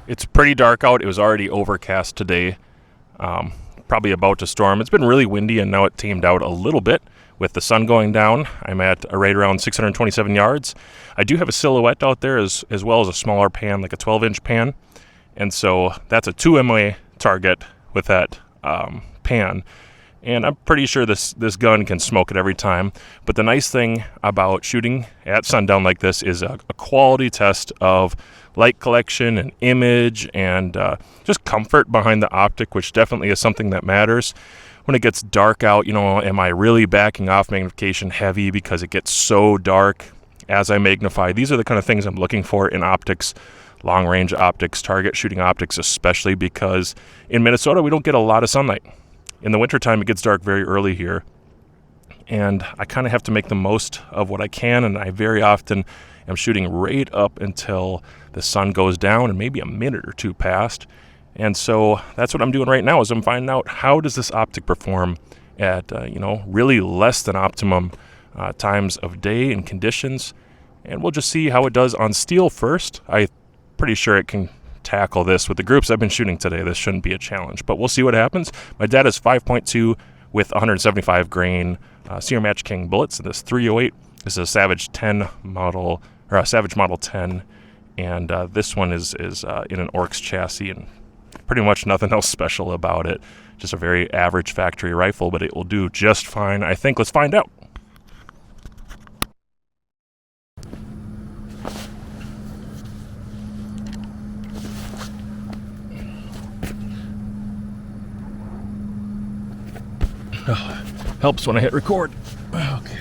It's pretty dark out. It was already overcast today, probably about to storm. It's been really windy, and now it tamed out a little bit with the sun going down. I'm at right around 627 yards. I do have a silhouette out there as well as a smaller pan, like a 12-inch pan, and so that's a 2 MOA target with that pan. And I'm pretty sure this gun can smoke it every time. But the nice thing about shooting at sundown like this is a quality test of light collection and image and just comfort behind the optic, which definitely is something that matters. When it gets dark out, am I really backing off magnification heavy because it gets so dark as I magnify? These are the kind of things I'm looking for in optics, long-range optics, target shooting optics, especially because in Minnesota we don't get a lot of sunlight. In the wintertime, it gets dark very early here, and I kind of have to make the most of what I can, and I very often am shooting right up until the sun goes down and maybe a minute or two past. And so that's what I'm doing right now, is I'm finding out how does this optic perform at really less than optimum times of day and conditions, and we'll just see how it does on steel first. I'm pretty sure it can tackle this with the groups I've been shooting today. This shouldn't be a challenge, but we'll see what happens. My data is 5.2 with 175 grain Sierra Match King bullets. This 308 is a Savage 10 model, or a Savage Model 10, and this one is in an Orcs chassis, and pretty much nothing else special about it. Just a very average factory rifle, but it will do just fine, I think. Let's find out. Oh, helps when I hit record. Okay.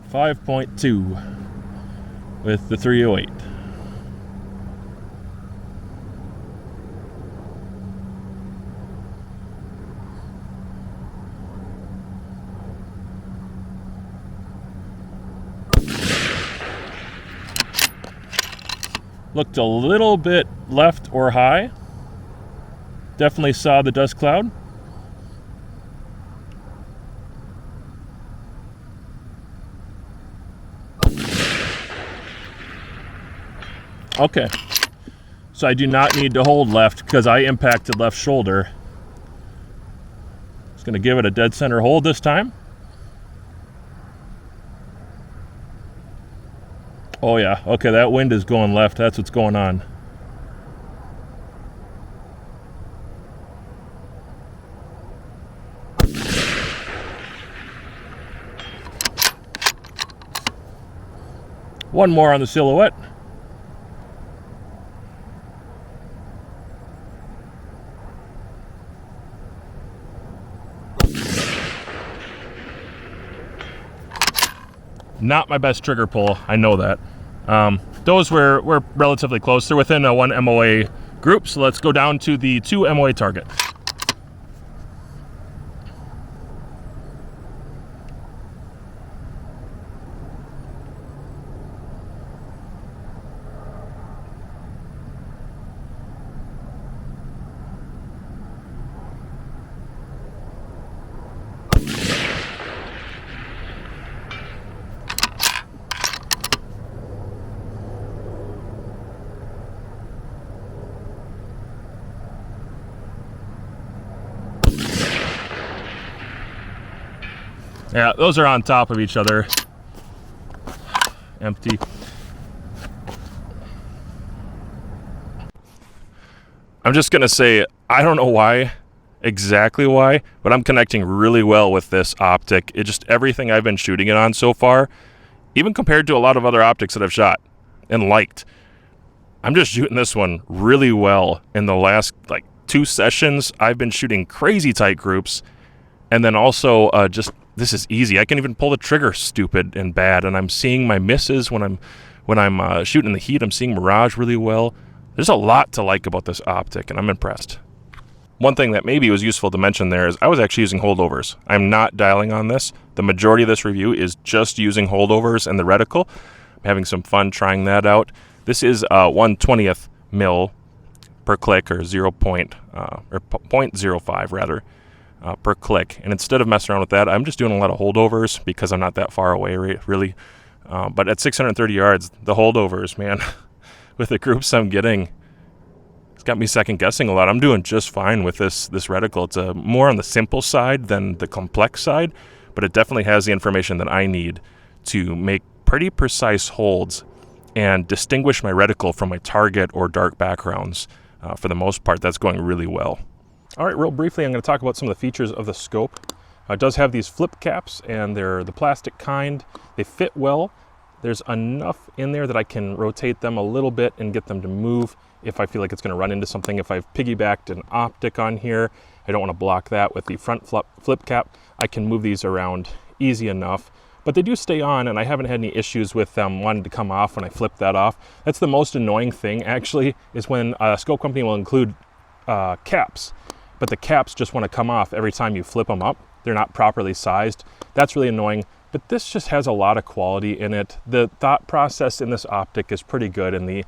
5.2 with the 308. Looked a little bit left or high. Definitely saw the dust cloud. Okay. So I do not need to hold left because I impacted left shoulder. Just going to give it a dead center hold this time. Oh yeah, okay, that wind is going left. That's what's going on. One more on the silhouette. Not my best trigger pull, I know that. Those were relatively close. They're within a 1 MOA group, so let's go down to the 2 MOA target. Yeah, those are on top of each other. Empty. I'm just gonna say, I don't know exactly why, but I'm connecting really well with this optic. It just, everything I've been shooting it on so far, even compared to a lot of other optics that I've shot and liked, I'm just shooting this one really well. In the last 2 sessions, I've been shooting crazy tight groups, and then also this is easy. I can even pull the trigger stupid and bad, and I'm seeing my misses when I'm shooting in the heat. I'm seeing mirage really well. There's a lot to like about this optic, and I'm impressed. One thing that maybe was useful to mention there is I was actually using holdovers. I'm not dialing on this. The majority of this review is just using holdovers and the reticle. I'm having some fun trying that out. This is 1/20th mil per click, or 0.05 rather. Per click, and instead of messing around with that, I'm just doing a lot of holdovers because I'm not that far away really. But at 630 yards, the holdovers, man, with the groups I'm getting, it's got me second guessing a lot. I'm doing just fine with this reticle. It's more on the simple side than the complex side, but it definitely has the information that I need to make pretty precise holds and distinguish my reticle from my target or dark backgrounds. For the most part, that's going really well. All right, real briefly, I'm going to talk about some of the features of the scope. It does have these flip caps, and they're the plastic kind. They fit well. There's enough in there that I can rotate them a little bit and get them to move if I feel like it's going to run into something. If I've piggybacked an optic on here, I don't want to block that with the front flip cap. I can move these around easy enough. But they do stay on, and I haven't had any issues with them wanting to come off when I flip that off. That's the most annoying thing, actually, is when a scope company will include caps, but the caps just want to come off every time you flip them up. They're not properly sized. That's really annoying, but this just has a lot of quality in it. The thought process in this optic is pretty good, and the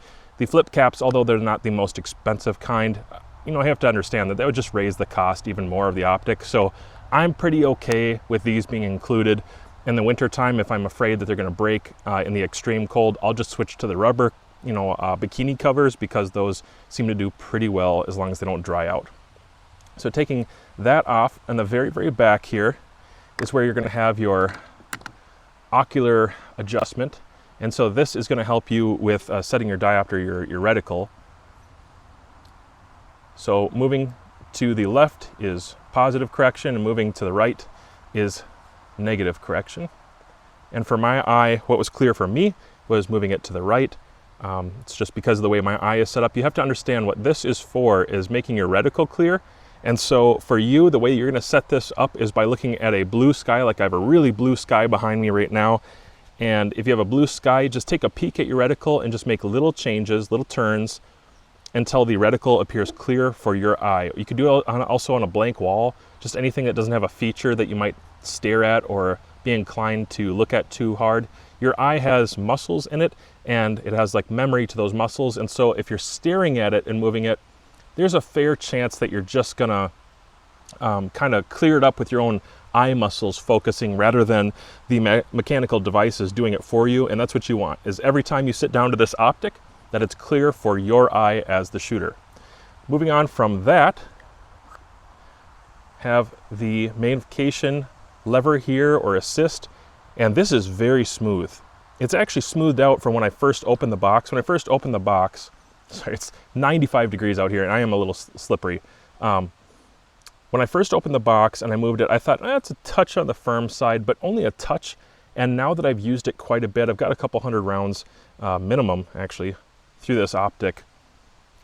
flip caps, although they're not the most expensive kind, you know, I have to understand that would just raise the cost even more of the optic. So I'm pretty okay with these being included. In the winter time, if I'm afraid that they're going to break in the extreme cold, I'll just switch to the rubber, bikini covers, because those seem to do pretty well as long as they don't dry out. So taking that off, and the very, very back here is where you're going to have your ocular adjustment. And so this is going to help you with setting your diopter, your reticle. So moving to the left is positive correction, and moving to the right is negative correction. And for my eye, what was clear for me was moving it to the right. It's just because of the way my eye is set up. You have to understand what this is for, is making your reticle clear. And so for you, the way you're going to set this up is by looking at a blue sky. Like I have a really blue sky behind me right now. And if you have a blue sky, just take a peek at your reticle and just make little changes, little turns, until the reticle appears clear for your eye. You could do it also on a blank wall, just anything that doesn't have a feature that you might stare at or be inclined to look at too hard. Your eye has muscles in it, and it has like memory to those muscles. And so if you're staring at it and moving it, there's a fair chance that you're just gonna kind of clear it up with your own eye muscles focusing rather than the mechanical devices doing it for you. And that's what you want, is every time you sit down to this optic, that it's clear for your eye as the shooter. Moving on from that, have the magnification lever here, or assist, and this is very smooth. It's actually smoothed out from when I first opened the box. When I first opened the box, sorry, it's 95 degrees out here and I am a little slippery. When I first opened the box and I moved it, I thought, it's a touch on the firm side, but only a touch. And now that I've used it quite a bit, I've got a couple hundred rounds minimum actually through this optic.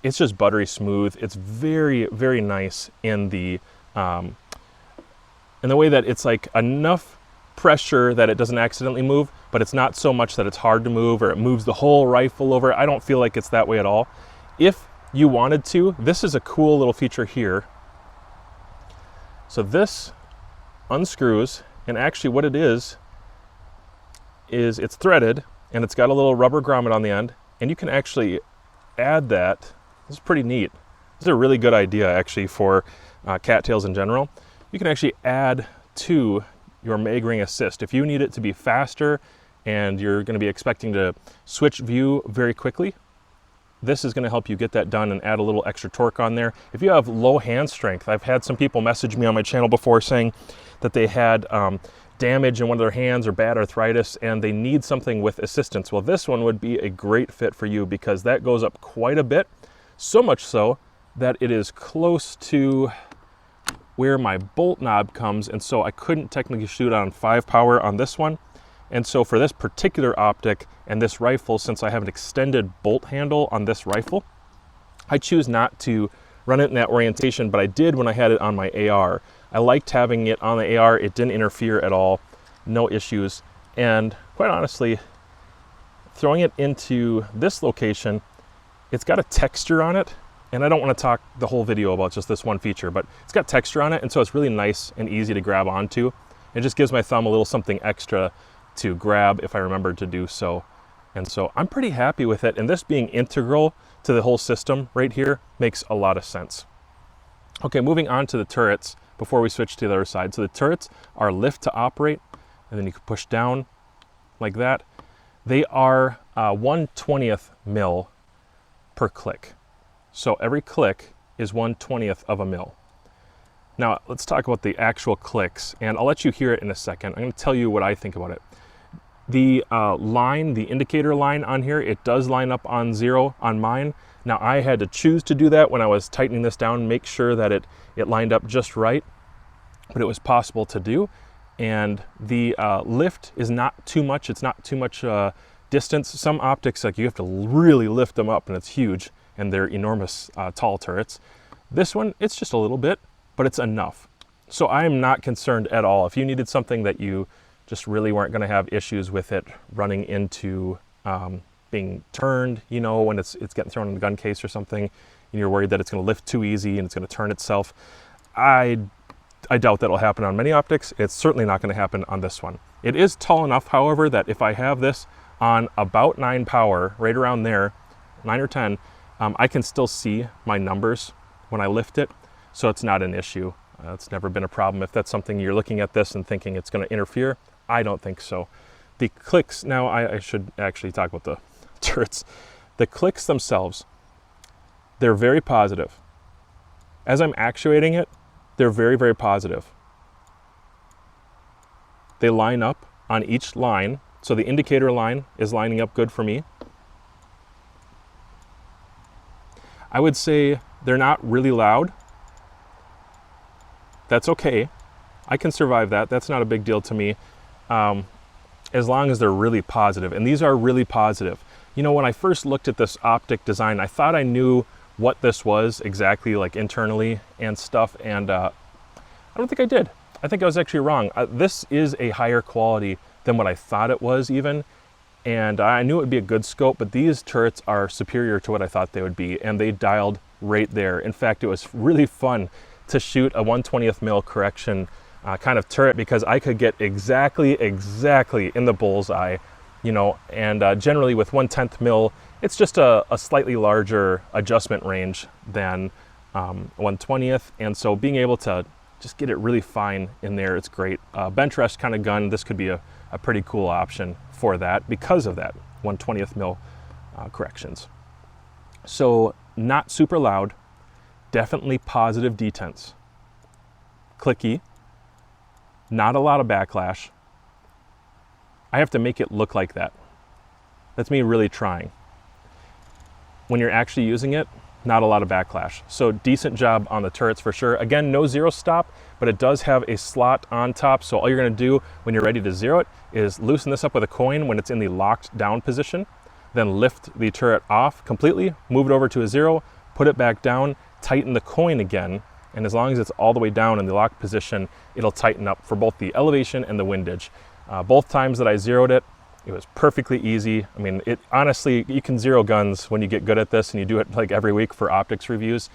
It's just buttery smooth. It's very, very nice in the way that it's like enough pressure that it doesn't accidentally move, but it's not so much that it's hard to move or it moves the whole rifle over. I don't feel like it's that way at all. If you wanted to, this is a cool little feature here. So this unscrews, and actually what it is it's threaded, and it's got a little rubber grommet on the end, and you can actually add that. This is pretty neat. This is a really good idea actually for cattails in general. You can actually add to your mag ring assist. If you need it to be faster and you're going to be expecting to switch view very quickly, this is going to help you get that done and add a little extra torque on there. If you have low hand strength, I've had some people message me on my channel before saying that they had damage in one of their hands or bad arthritis and they need something with assistance. Well, this one would be a great fit for you because that goes up quite a bit, so much so that it is close to where my bolt knob comes, and so I couldn't technically shoot on 5 power on this one. And so for this particular optic and this rifle, since I have an extended bolt handle on this rifle, I choose not to run it in that orientation, but I did when I had it on my AR. I liked having it on the AR. It didn't interfere at all, no issues. And quite honestly, throwing it into this location, it's got a texture on it. And I don't want to talk the whole video about just this one feature, but it's got texture on it, and so it's really nice and easy to grab onto. It just gives my thumb a little something extra to grab if I remembered to do so. And so I'm pretty happy with it, and this being integral to the whole system right here makes a lot of sense. Okay, moving on to the turrets before we switch to the other side. So the turrets are lift to operate, and then you can push down like that. They are 1/20th mil per click. So every click is 1/20th of a mil. Now let's talk about the actual clicks, and I'll let you hear it in a second. I'm going to tell you what I think about it. The line, the indicator line on here, it does line up on 0 on mine. Now I had to choose to do that when I was tightening this down, make sure that it lined up just right, but it was possible to do. And the lift is not too much. It's not too much distance. Some optics, like, you have to really lift them up, and it's huge, and they're enormous tall turrets. This one, it's just a little bit, but it's enough. So I am not concerned at all. If you needed something that you just really weren't going to have issues with it running into being turned, you know, when it's getting thrown in the gun case or something, and you're worried that it's going to lift too easy and it's going to turn itself, I doubt that'll happen on many optics. It's certainly not going to happen on this one. It is tall enough, however, that if I have this on about 9 power, right around there, 9 or 10, I can still see my numbers when I lift it, so it's not an issue. It's never been a problem. If that's something you're looking at this and thinking it's going to interfere, I don't think so. The clicks, now I should actually talk about the turrets. The clicks themselves, they're very positive. As I'm actuating it, they're very, very positive. They line up on each line, so the indicator line is lining up good for me. I would say they're not really loud. That's okay. I can survive that. That's not a big deal to me, as long as they're really positive. And these are really positive. You know, when I first looked at this optic design, I thought I knew what this was exactly, like internally and stuff, and I don't think I did. I think I was actually wrong. This is a higher quality than what I thought it was even, and I knew it would be a good scope, but these turrets are superior to what I thought they would be, and they dialed right there. In fact, it was really fun to shoot a 1/20th mil correction kind of turret, because I could get exactly in the bullseye, you know, and generally with 1/10 mil, it's just a slightly larger adjustment range than 1/20th, and so being able to just get it really fine in there, it's great. Bench rest kind of gun, this could be a pretty cool option for that because of that 1/20th mil corrections. So not super loud, definitely positive detents. Clicky, not a lot of backlash. I have to make it look like that. That's me really trying. When you're actually using it, not a lot of backlash. So decent job on the turrets for sure. Again, no zero stop, but it does have a slot on top. So all you're gonna do when you're ready to zero it is loosen this up with a coin when it's in the locked down position, then lift the turret off completely, move it over to a 0, put it back down, tighten the coin again, and as long as it's all the way down in the locked position, it'll tighten up for both the elevation and the windage. Both times that I zeroed it, it was perfectly easy. I mean, it honestly, you can zero guns when you get good at this and you do it like every week for optics reviews.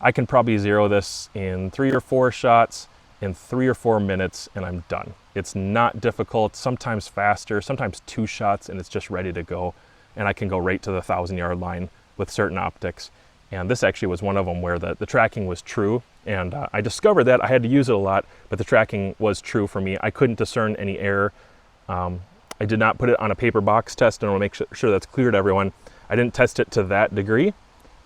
I can probably zero this in 3 or 4 shots in 3 or 4 minutes and I'm done. It's not difficult, sometimes faster, sometimes 2 shots and it's just ready to go. And I can go right to the 1,000-yard line with certain optics. And this actually was one of them where the tracking was true. And I discovered that. I had to use it a lot, but the tracking was true for me. I couldn't discern any error. I did not put it on a paper box test, and I want to make sure that's clear to everyone. I didn't test it to that degree,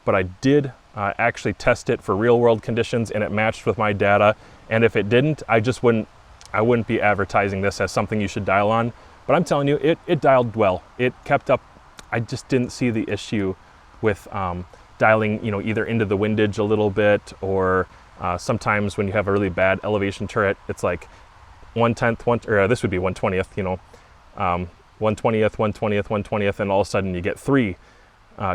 but I did actually test it for real world conditions, and it matched with my data. And if it didn't, I wouldn't be advertising this as something you should dial on. But I'm telling you, it dialed well. It kept up. I just didn't see the issue with dialing, you know, either into the windage a little bit, or sometimes when you have a really bad elevation turret, it's like 1/10, or this would be 1/20th, you know, 1/20th, 1/20th, 1/20th, and all of a sudden you get 3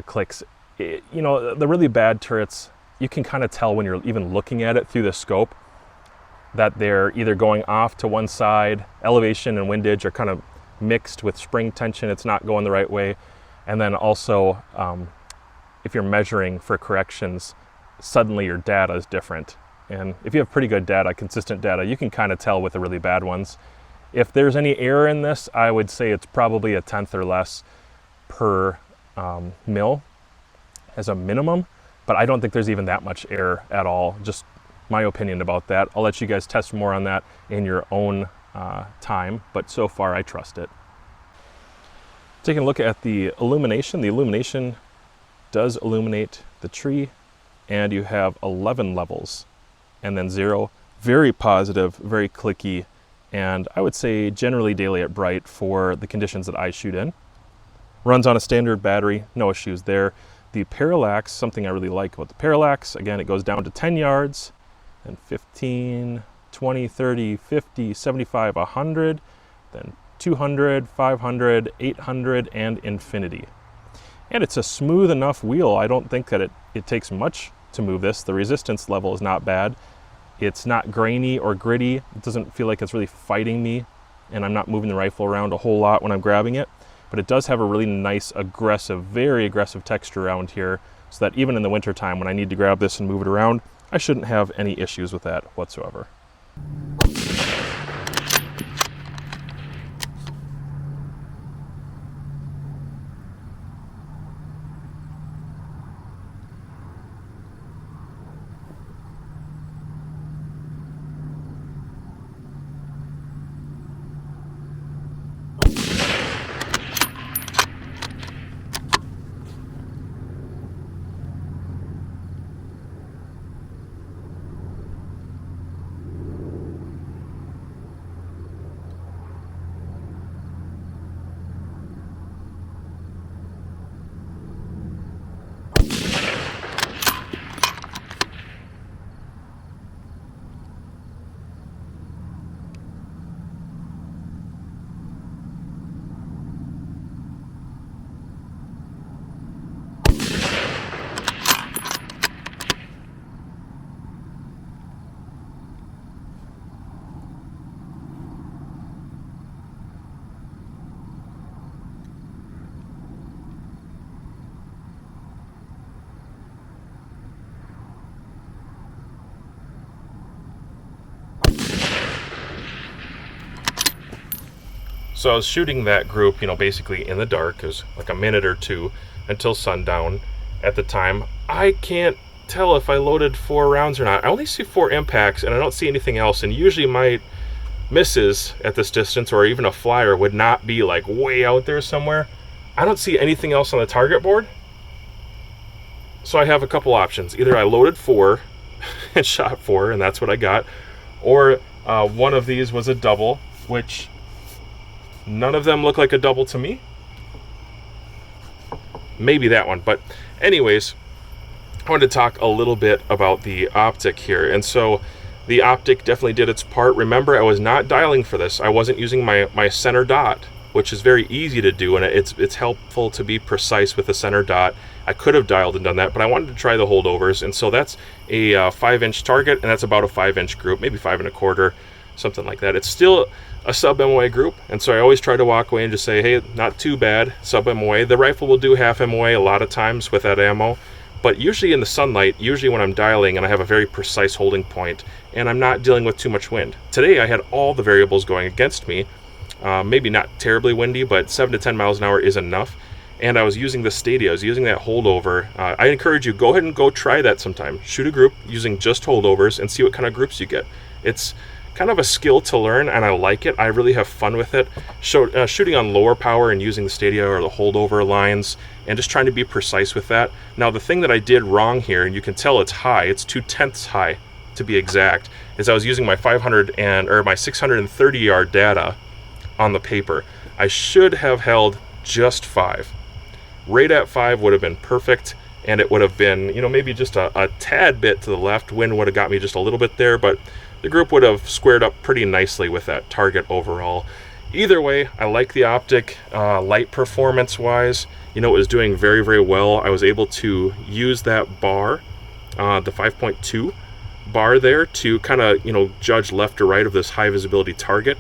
clicks. You know, the really bad turrets, you can kind of tell when you're even looking at it through the scope that they're either going off to one side, elevation and windage are kind of mixed with spring tension, it's not going the right way. And then also, if you're measuring for corrections, suddenly your data is different. And if you have pretty good data, consistent data, you can kind of tell with the really bad ones. If there's any error in this, I would say it's probably 1/10 or less per mil as a minimum, but I don't think there's even that much error at all. Just my opinion about that. I'll let you guys test more on that in your own time, but so far I trust it. Taking a look at the illumination does illuminate the tree, and you have 11 levels and then 0. Very positive, very clicky, and I would say generally daylight bright for the conditions that I shoot in. Runs on a standard battery, no issues there. The Parallax, something I really like about the Parallax, again, it goes down to 10 yards, and 15, 20, 30, 50, 75, 100, then 200, 500, 800, and infinity. And it's a smooth enough wheel. I don't think that it takes much to move this. The resistance level is not bad. It's not grainy or gritty. It doesn't feel like it's really fighting me, and I'm not moving the rifle around a whole lot when I'm grabbing it. But it does have a really nice, aggressive, very aggressive texture around here, so that even in the winter time when I need to grab this and move it around, I shouldn't have any issues with that whatsoever. So I was shooting that group, basically in the dark. It was like a minute or two until sundown at the time. I can't tell if I loaded 4 rounds or not. I only see 4 impacts, and I don't see anything else. And usually my misses at this distance, or even a flyer, would not be like way out there somewhere. I don't see anything else on the target board. So I have a couple options. Either I loaded 4 and shot 4, and that's what I got, or one of these was a double, which none of them look like a double to me. Maybe that one. But anyways, I wanted to talk a little bit about the optic here. And so the optic definitely did its part. Remember, I was not dialing for this. I wasn't using my center dot, which is very easy to do, and it's helpful to be precise with the center dot. I could have dialed and done that, but I wanted to try the holdovers. And so that's a 5-inch target, and that's about a 5-inch group, maybe 5 1/4, something like that. It's still a sub MOA group, and so I always try to walk away and just say, hey, not too bad, sub MOA. The rifle will do half MOA a lot of times with that ammo, but usually in the sunlight, usually when I'm dialing and I have a very precise holding point and I'm not dealing with too much wind. Today I had all the variables going against me, maybe not terribly windy, but 7 to 10 miles an hour is enough, and I was using the Stadia, I was using that holdover. I encourage you, go ahead and go try that sometime. Shoot a group using just holdovers and see what kind of groups you get. It's kind of a skill to learn, and I like it. I really have fun with it. Shooting on lower power and using the Stadia or the holdover lines and just trying to be precise with that. Now, the thing that I did wrong here, and you can tell it's high, it's 2/10 high to be exact, is I was using my 630 yard data on the paper. I should have held just 5. Right at 5 would have been perfect, and it would have been, maybe just a tad bit to the left. Wind would have got me just a little bit there, but the group would have squared up pretty nicely with that target overall. Either way, I like the optic. Light performance wise, it was doing very, very well. I was able to use that bar, the 5.2 bar there, to kind of judge left or right of this high visibility target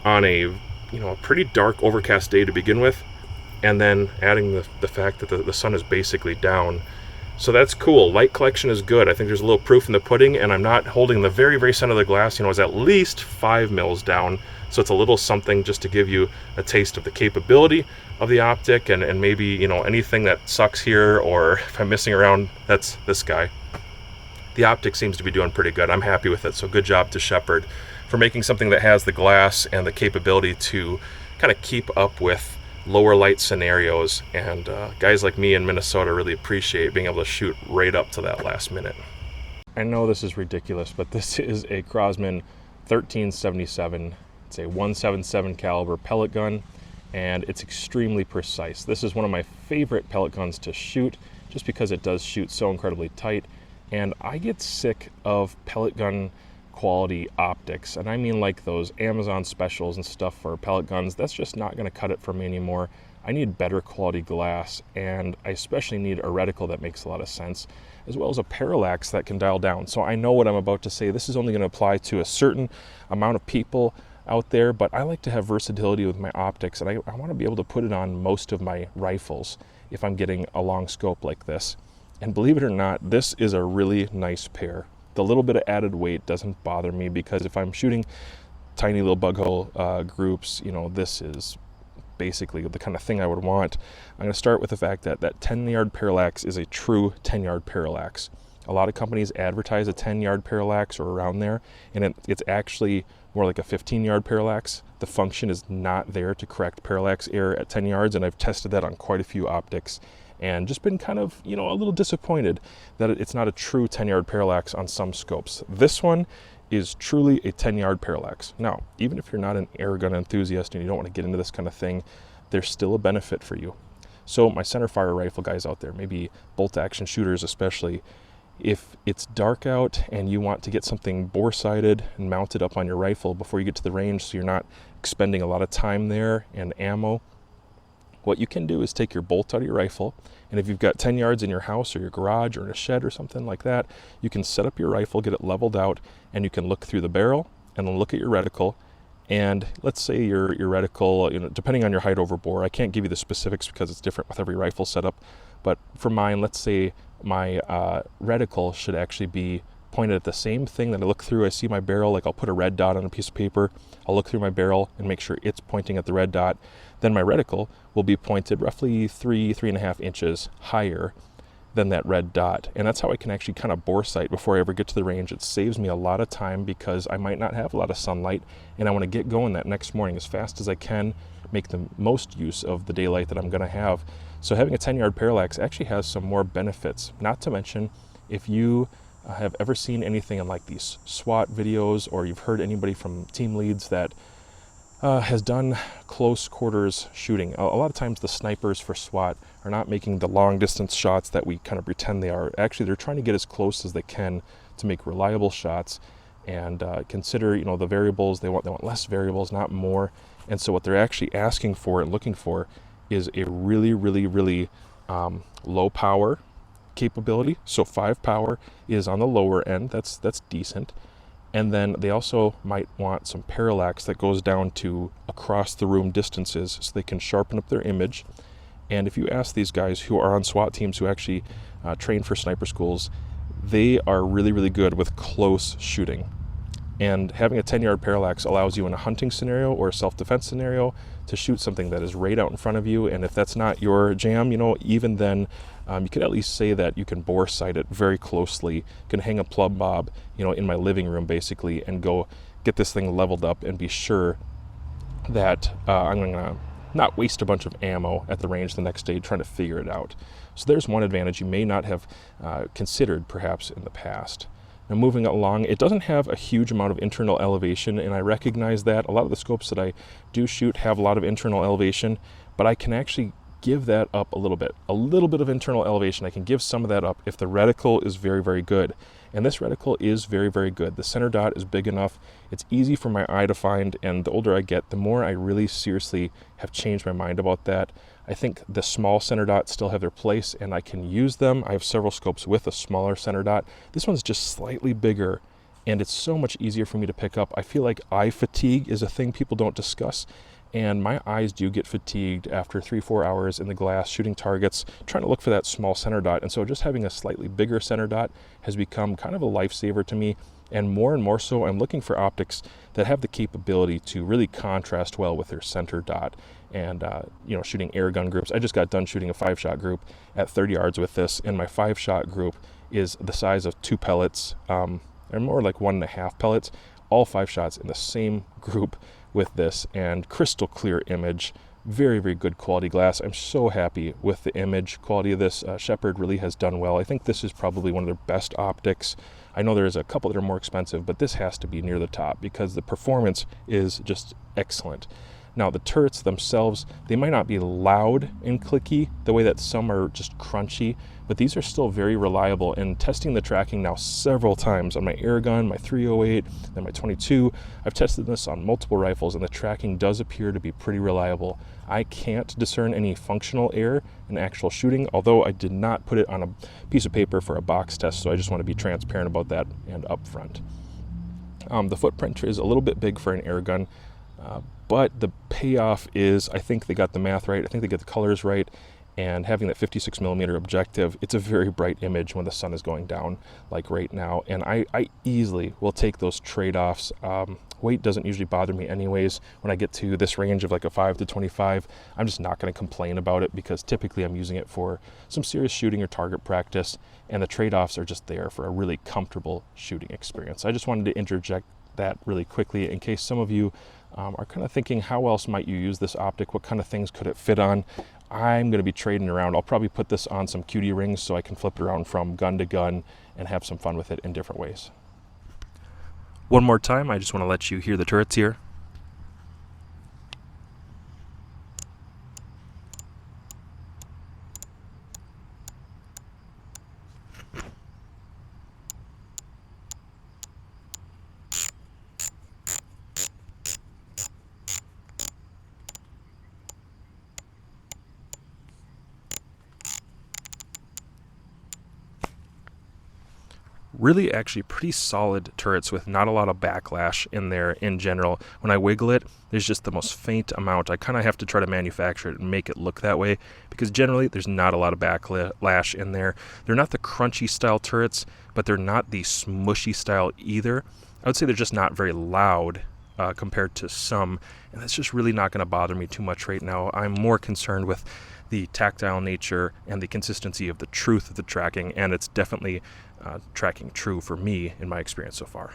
on a pretty dark overcast day to begin with, and then adding the fact that the sun is basically down. So that's cool. Light collection is good. I think there's a little proof in the pudding, and I'm not holding the very, very center of the glass. It's at least 5 mils down, so it's a little something just to give you a taste of the capability of the optic, and maybe anything that sucks here, or if I'm missing around, that's this guy. The optic seems to be doing pretty good. I'm happy with it, so good job to Shepard for making something that has the glass and the capability to kind of keep up with lower light scenarios, and guys like me in Minnesota really appreciate being able to shoot right up to that last minute. I know this is ridiculous, but this is a Crosman 1377. It's a 177 caliber pellet gun, and it's extremely precise. This is one of my favorite pellet guns to shoot, just because it does shoot so incredibly tight. And I get sick of pellet gun quality optics, and I mean like those Amazon specials and stuff for pellet guns. That's just not going to cut it for me anymore. I need better quality glass, and I especially need a reticle that makes a lot of sense, as well as a parallax that can dial down. So I know what I'm about to say. This is only going to apply to a certain amount of people out there, but I like to have versatility with my optics, and I want to be able to put it on most of my rifles if I'm getting a long scope like this. And believe it or not, this is a really nice pair. The little bit of added weight doesn't bother me, because if I'm shooting tiny little bug hole groups, you know, this is basically the kind of thing I would want. I'm going to start with the fact that that 10-yard parallax is a true 10-yard parallax. A lot of companies advertise a 10-yard parallax or around there, and it's actually more like a 15-yard parallax. The function is not there to correct parallax error at 10 yards, and I've tested that on quite a few optics, and just been kind of, you know, a little disappointed that it's not a true 10-yard parallax on some scopes. This one is truly a 10-yard parallax. Now, even if you're not an airgun enthusiast and you don't want to get into this kind of thing, there's still a benefit for you. So my centerfire rifle guys out there, maybe bolt action shooters especially, if it's dark out and you want to get something bore-sighted and mounted up on your rifle before you get to the range, so you're not expending a lot of time there and ammo, what you can do is take your bolt out of your rifle, and if you've got 10 yards in your house or your garage or in a shed or something like that, you can set up your rifle, get it leveled out, and you can look through the barrel and then look at your reticle. And let's say your reticle, you know, depending on your height over bore, I can't give you the specifics because it's different with every rifle setup, but for mine, let's say my reticle should actually be pointed at the same thing that I look through. I see my barrel, like I'll put a red dot on a piece of paper, I'll look through my barrel and make sure it's pointing at the red dot. Then my reticle will be pointed roughly 3.5 inches higher than that red dot. And that's how I can actually kind of bore sight before I ever get to the range. It saves me a lot of time because I might not have a lot of sunlight, and I want to get going that next morning as fast as I can, make the most use of the daylight that I'm going to have. So having a 10-yard parallax actually has some more benefits. Not to mention, if you have ever seen anything in like these SWAT videos, or you've heard anybody from team leads that has done close quarters shooting, a lot of times the snipers for SWAT are not making the long distance shots that we kind of pretend they are. Actually, they're trying to get as close as they can to make reliable shots, and consider, you know, the variables. They want less variables, not more. And so what they're actually asking for and looking for is a really, really, really low power capability. So 5 power is on the lower end. That's decent. And then they also might want some parallax that goes down to across the room distances, so they can sharpen up their image. And if you ask these guys who are on SWAT teams, who actually train for sniper schools, they are really, really good with close shooting. And having a 10-yard parallax allows you in a hunting scenario or a self-defense scenario to shoot something that is right out in front of you. And if that's not your jam, you know, even then, you could at least say that you can bore sight it very closely. You can hang a plumb bob, you know, in my living room basically, and go get this thing leveled up and be sure that I'm going to not waste a bunch of ammo at the range the next day trying to figure it out. So there's one advantage you may not have considered perhaps in the past. Now moving along, it doesn't have a huge amount of internal elevation, and I recognize that. A lot of the scopes that I do shoot have a lot of internal elevation, but I can actually give that up a little bit. A little bit of internal elevation, I can give some of that up if the reticle is very, very good. And this reticle is very, very good. The center dot is big enough. It's easy for my eye to find, and the older I get, the more I really seriously have changed my mind about that. I think the small center dots still have their place, and I can use them. I have several scopes with a smaller center dot. This one's just slightly bigger, and it's so much easier for me to pick up. I feel like eye fatigue is a thing people don't discuss, and my eyes do get fatigued after 3-4 hours in the glass shooting targets, trying to look for that small center dot. And so just having a slightly bigger center dot has become kind of a lifesaver to me. And more so, I'm looking for optics that have the capability to really contrast well with their center dot. And, you know, shooting air gun groups. I just got done shooting a 5-shot group at 30 yards with this, and my 5-shot group is the size of 2 pellets, or more like 1.5 pellets, all 5 shots in the same group with this, and crystal clear image, very, very good quality glass. I'm so happy with the image quality of this. Shepherd really has done well. I think this is probably one of their best optics. I know there's a couple that are more expensive, but this has to be near the top because the performance is just excellent. Now, the turrets themselves, they might not be loud and clicky the way that some are just crunchy, but these are still very reliable. And testing the tracking now several times on my Airgun, my 308, and my 22, I've tested this on multiple rifles, and the tracking does appear to be pretty reliable. I can't discern any functional error in actual shooting, although I did not put it on a piece of paper for a box test, so I just want to be transparent about that and upfront. The footprint is a little bit big for an Airgun, but the payoff is, I think they got the math right, I think they get the colors right, and having that 56 millimeter objective, it's a very bright image when the sun is going down, like right now, and I easily will take those trade-offs. Weight doesn't usually bother me anyways. When I get to this range of like a 5 to 25, I'm just not going to complain about it because typically I'm using it for some serious shooting or target practice, and the trade-offs are just there for a really comfortable shooting experience. I just wanted to interject that really quickly in case some of you are kind of thinking, how else might you use this optic? What kind of things could it fit on? I'm going to be trading around. I'll probably put this on some QD rings so I can flip it around from gun to gun and have some fun with it in different ways. One more time, I just want to let you hear the turrets here. Really actually pretty solid turrets with not a lot of backlash in there in general. When I wiggle it, there's just the most faint amount. I kind of have to try to manufacture it and make it look that way because generally there's not a lot of backlash in there. They're not the crunchy style turrets, but they're not the smushy style either. I would say they're just not very loud compared to some, and that's just really not going to bother me too much right now. I'm more concerned with the tactile nature and the consistency of the truth of the tracking, and it's definitely tracking true for me in my experience so far.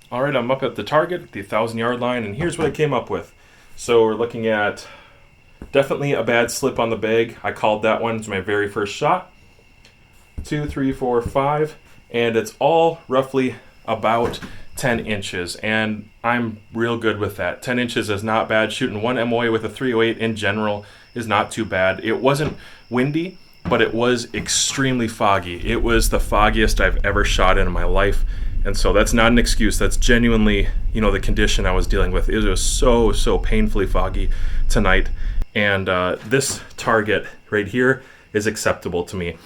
All right, I'm up at the target, the 1,000-yard line, and here's what I came up with. So we're looking at definitely a bad slip on the bag. I called that one. It's my very first shot. 2, 3, 4, 5, and it's all roughly about 10 inches, and I'm real good with that. 10 inches is not bad. Shooting one MOA with a 308 in general is not too bad. It wasn't windy, but it was extremely foggy. It was the foggiest I've ever shot in my life. And so that's not an excuse. That's genuinely, the condition I was dealing with. It was so painfully foggy tonight. And this target right here is acceptable to me.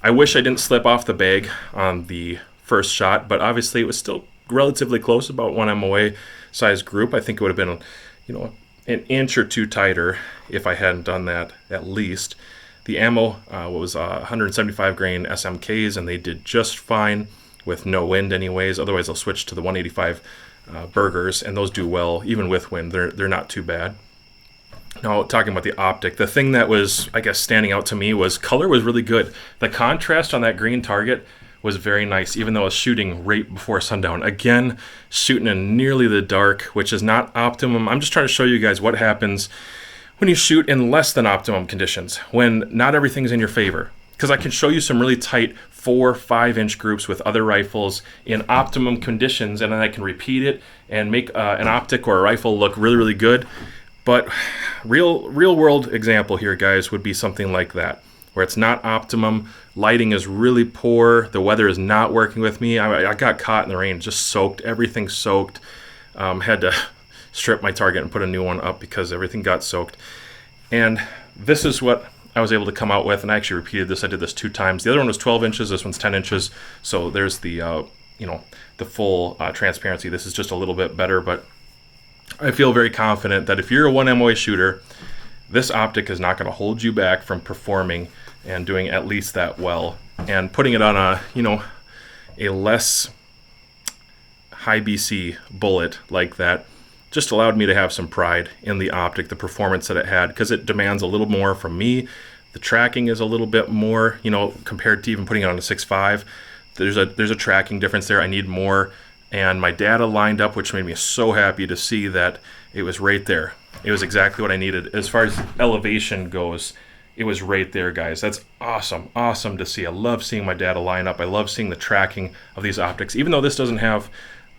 I wish I didn't slip off the bag on the first shot, but obviously it was still relatively close, about 1 MOA size group. I think it would have been, an inch or two tighter if I hadn't done that at least. The ammo was 175 grain SMKs, and they did just fine with no wind anyways. Otherwise I'll switch to the 185 burgers, and those do well even with wind. They're not too bad. Now, talking about the optic, the thing that was, I guess, standing out to me was color was really good. The contrast on that green target was very nice, even though I was shooting right before sundown. Again, shooting in nearly the dark, which is not optimum. I'm just trying to show you guys what happens when you shoot in less than optimum conditions, when not everything's in your favor. Because I can show you some really tight 4-5 inch groups with other rifles in optimum conditions, and then I can repeat it and make an optic or a rifle look really, really good. But real world example here, guys, would be something like that, where it's not optimum, lighting is really poor, the weather is not working with me. I got caught in the rain, just soaked, everything soaked. Had to strip my target and put a new one up because everything got soaked. And this is what I was able to come out with, and I actually repeated this. I did this 2 times. The other one was 12 inches, this one's 10 inches. So there's the, the full transparency. This is just a little bit better, but I feel very confident that if you're a 1 MOA shooter, this optic is not going to hold you back from performing and doing at least that well. And putting it on a, a less high BC bullet like that just allowed me to have some pride in the optic, the performance that it had, because it demands a little more from me. The tracking is a little bit more, compared to even putting it on a 6.5. There's a tracking difference there. I need more. And my data lined up, which made me so happy to see that it was right there. It was exactly what I needed. As far as elevation goes, it was right there, guys. That's awesome. Awesome to see. I love seeing my data line up. I love seeing the tracking of these optics. Even though this doesn't have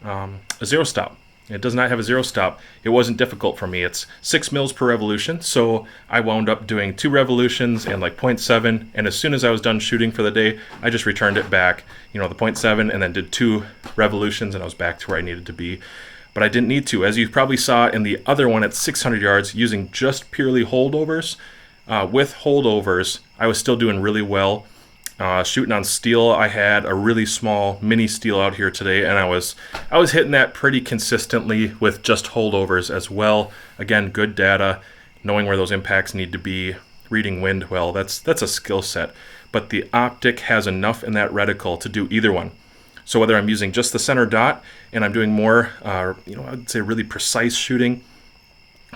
a zero stop. It does not have a zero stop. It wasn't difficult for me. It's 6 mils per revolution. So I wound up doing 2 revolutions and like 0.7. And as soon as I was done shooting for the day, I just returned it back, the 0.7, and then did 2 revolutions, and I was back to where I needed to be. But I didn't need to. As you probably saw in the other one at 600 yards, using just purely holdovers. With holdovers, I was still doing really well. Shooting on steel, I had a really small mini steel out here today, and I was hitting that pretty consistently with just holdovers as well. Again, good data, knowing where those impacts need to be, reading wind well. That's a skill set. But the optic has enough in that reticle to do either one. So whether I'm using just the center dot and I'm doing more, I would say really precise shooting,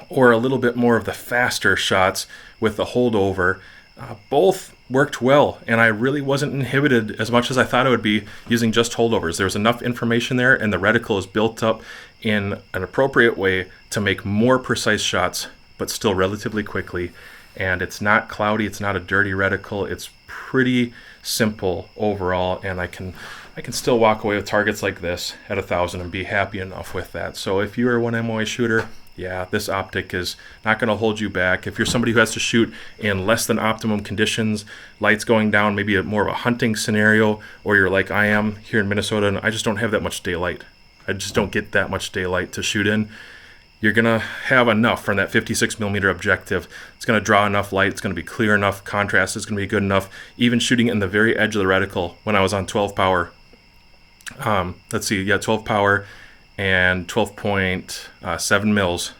or a little bit more of the faster shots with the holdover, both worked well, and I really wasn't inhibited as much as I thought I would be using just holdovers. There was enough information there, and the reticle is built up in an appropriate way to make more precise shots, but still relatively quickly. And it's not cloudy, it's not a dirty reticle, it's pretty simple overall, and I can still walk away with targets like this at 1,000 and be happy enough with that. So if you're a 1 MOA shooter, yeah, this optic is not going to hold you back. If you're somebody who has to shoot in less than optimum conditions, lights going down, maybe more of a hunting scenario, or you're like I am here in Minnesota and I just don't have that much daylight. I just don't get that much daylight to shoot in. You're going to have enough from that 56 millimeter objective. It's going to draw enough light. It's going to be clear enough. Contrast is going to be good enough. Even shooting in the very edge of the reticle when I was on 12 power. 12 power and 12.7 mils.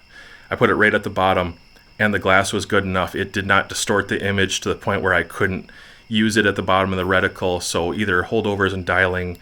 I put it right at the bottom, and the glass was good enough. It did not distort the image to the point where I couldn't use it at the bottom of the reticle. So either holdovers and dialing,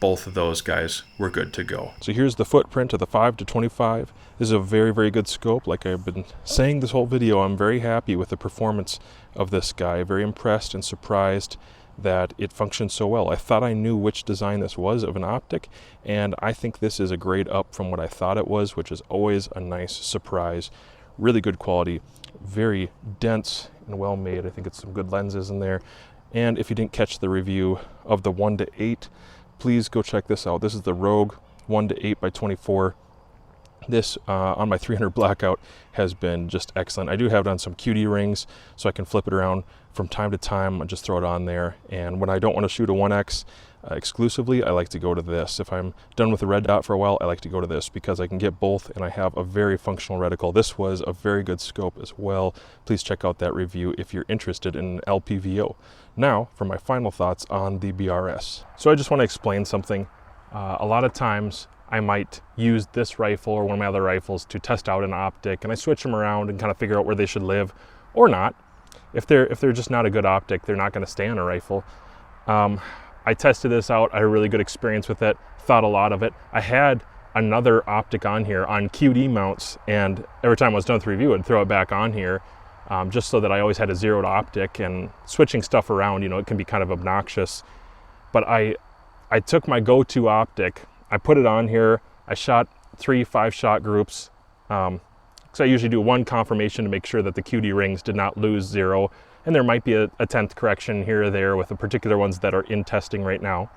both of those guys were good to go. So here's the footprint of the 5 to 25. This is a very, very good scope. Like I've been saying this whole video, I'm very happy with the performance of this guy. Very impressed and surprised that it functions so well. I thought I knew which design this was of an optic, and I think this is a grade up from what I thought it was, which is always a nice surprise. Really good quality, very dense and well made. I think it's some good lenses in there. And if you didn't catch the review of the 1 to 8, please go check this out. This is the Rogue 1 to 8 by 24. This on my 300 blackout has been just excellent. I do have it on some QD rings, so I can flip it around from time to time and just throw it on there. And when I don't want to shoot a 1X exclusively, I like to go to this. If I'm done with the red dot for a while, I like to go to this because I can get both, and I have a very functional reticle. This was a very good scope as well. Please check out that review if you're interested in an LPVO. Now, for my final thoughts on the BRS. So I just want to explain something. A lot of times, I might use this rifle or one of my other rifles to test out an optic, and I switch them around and kind of figure out where they should live or not. If they're just not a good optic, they're not going to stay on a rifle. I tested this out. I had a really good experience with it, thought a lot of it. I had another optic on here on QD mounts, and every time I was done with the review, I'd throw it back on here, just so that I always had a zeroed optic. And switching stuff around, you know, it can be kind of obnoxious. But I took my go-to optic, I put it on here, I shot 3 5-shot groups, because I usually do one confirmation to make sure that the QD rings did not lose 0, and there might be a 10th correction here or there with the particular ones that are in testing right now.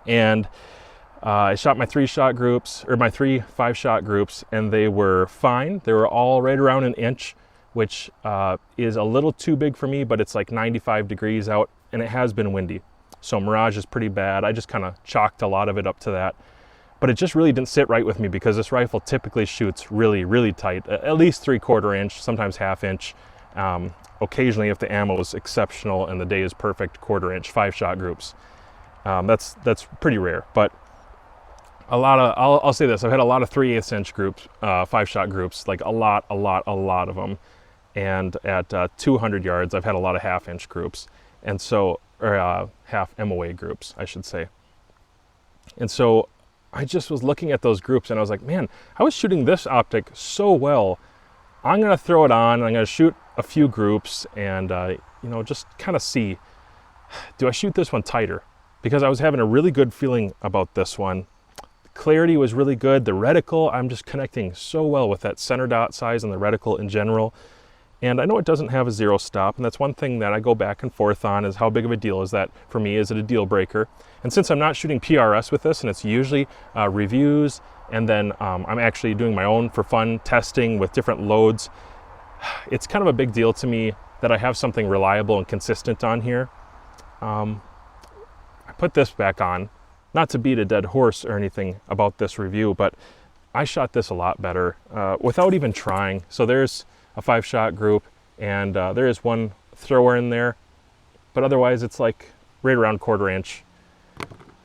And I shot my 3-shot groups, or my 3 5-shot groups, and they were fine. They were all right around an inch, which is a little too big for me, but it's like 95 degrees out, and it has been windy. So mirage is pretty bad. I just kind of chalked a lot of it up to that. But it just really didn't sit right with me, because this rifle typically shoots really, really tight, at least 3/4 inch, sometimes 1/2 inch. Occasionally, if the ammo is exceptional and the day is perfect, 1/4 inch 5-shot groups. That's pretty rare, but a lot of, I'll say this, I've had a lot of 3/8 inch groups, 5-shot groups, like a lot of them. And at 200 yards, I've had a lot of 1/2 inch groups. And so, or half MOA groups, I should say. And so I just was looking at those groups and I was like, man, I was shooting this optic so well. I'm gonna throw it on, I'm gonna shoot a few groups and, you know, just kind of see, do I shoot this one tighter? Because I was having a really good feeling about this one. The clarity was really good. The reticle, I'm just connecting so well with that center dot size and the reticle in general. And I know it doesn't have a 0 stop, and that's one thing that I go back and forth on, is how big of a deal is that for me? Is it a deal breaker? And since I'm not shooting PRS with this, and it's usually reviews, and then I'm actually doing my own for fun testing with different loads, it's kind of a big deal to me that I have something reliable and consistent on here. I put this back on, not to beat a dead horse or anything about this review, but I shot this a lot better without even trying. So there's a 5-shot group, and there is one thrower in there, but otherwise it's like right around 1/4 inch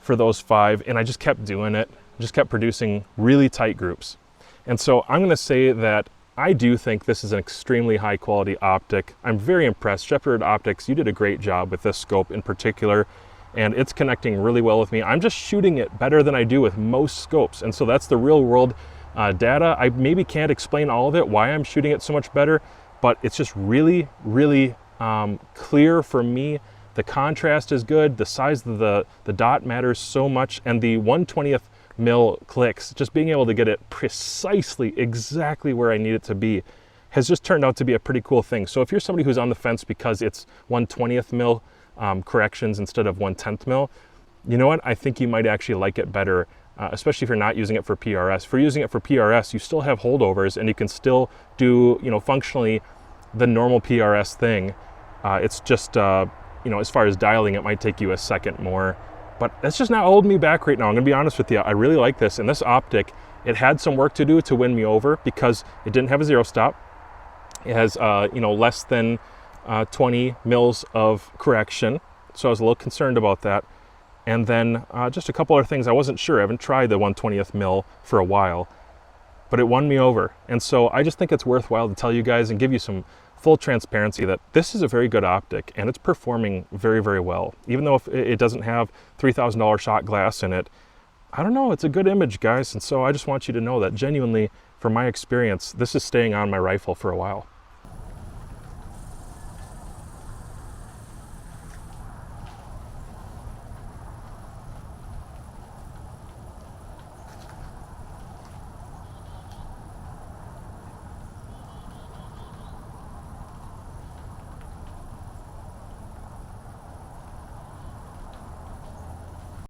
for those 5, and I just kept doing it, just kept producing really tight groups. And so I'm gonna say that I do think this is an extremely high quality optic. I'm very impressed. Shepherd Optics, you did a great job with this scope in particular, and it's connecting really well with me. I'm just shooting it better than I do with most scopes, and so that's the real world data. I maybe can't explain all of it, why I'm shooting it so much better, but it's just really, really clear for me. The contrast is good, the size of the dot matters so much, and the 1/20th mil clicks, just being able to get it precisely exactly where I need it to be, has just turned out to be a pretty cool thing. So if you're somebody who's on the fence because it's 1/20th mil corrections instead of 1/10th mil, you know what? I think you might actually like it better, especially if you're not using it for PRS. If you're using it for PRS, you still have holdovers and you can still do, you know, functionally the normal PRS thing. It's just, you know, as far as dialing, it might take you a second more, but that's just not holding me back right now. I'm gonna be honest with you. I really like this, and this optic, it had some work to do to win me over because it didn't have a 0 stop. It has, you know, less than 20 mils of correction, so I was a little concerned about that. And then just a couple other things. I wasn't sure. I haven't tried the 1/20th mil for a while, but it won me over. And so I just think it's worthwhile to tell you guys and give you some full transparency that this is a very good optic and it's performing very, very well. Even though if it doesn't have $3,000 shot glass in it, I don't know, it's a good image, guys. And so I just want you to know that genuinely, from my experience, this is staying on my rifle for a while.